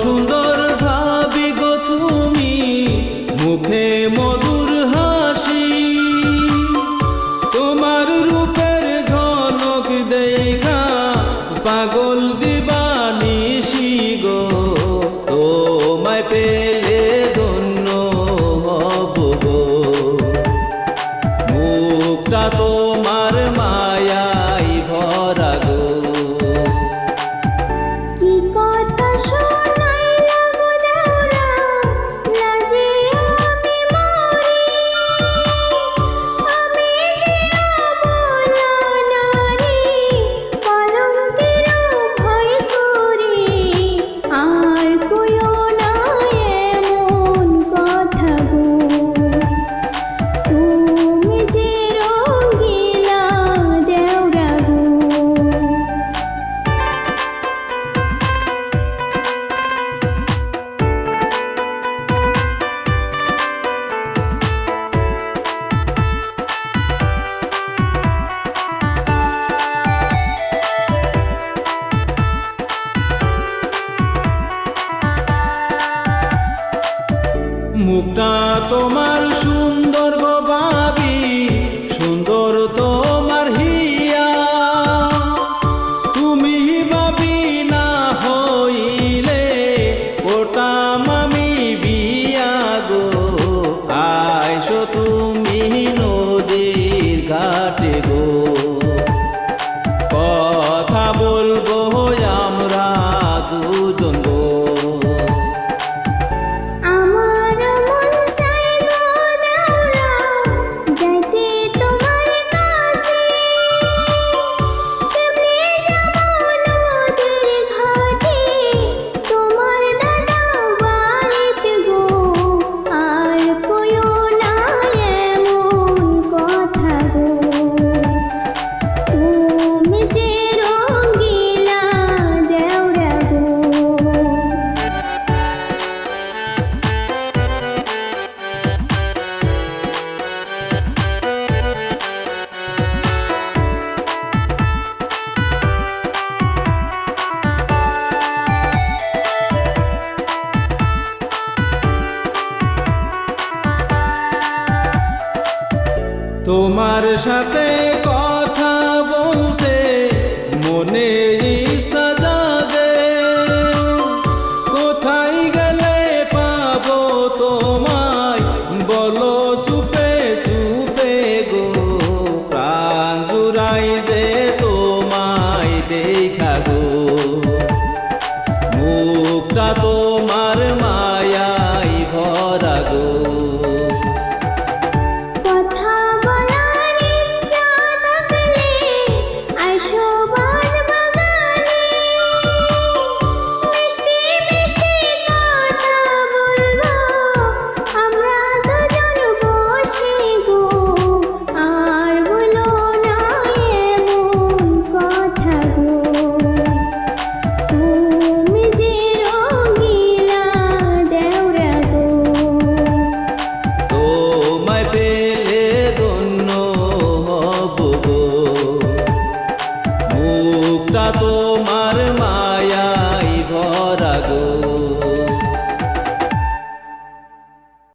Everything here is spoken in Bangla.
সুন্দর ভাবি গো তুমি, মুখে মধুর হাসি, তোমার রূপের ঝলক দেখা পাগল দিবানিশি গো। তোমায় পেলে ধন্য হব গো, মুখটা তোমার মায়াই ভরা গো। মুখটা তোমার সুন্দর গো ভাবি, সুন্দর তোমার হিয়া, তুমি ভাবি না হইলে করতাম আমি বিয়া গো। আইসো তুমি নদীর ঘাটে গো, কথা বলবো আমরা দুজন গো। তোমার সাথে কথা বলতে মনে ইচ্ছা জাগে, কোথায় গেলে পাবো তোমায় বলো সুপে সুপে গো। প্রাণ জুড়াই যে তোমায় দেখা গো, মুখটা তোমার মায়াই ভরা গো। মুখটা তোমার মায়াই ভরা গো।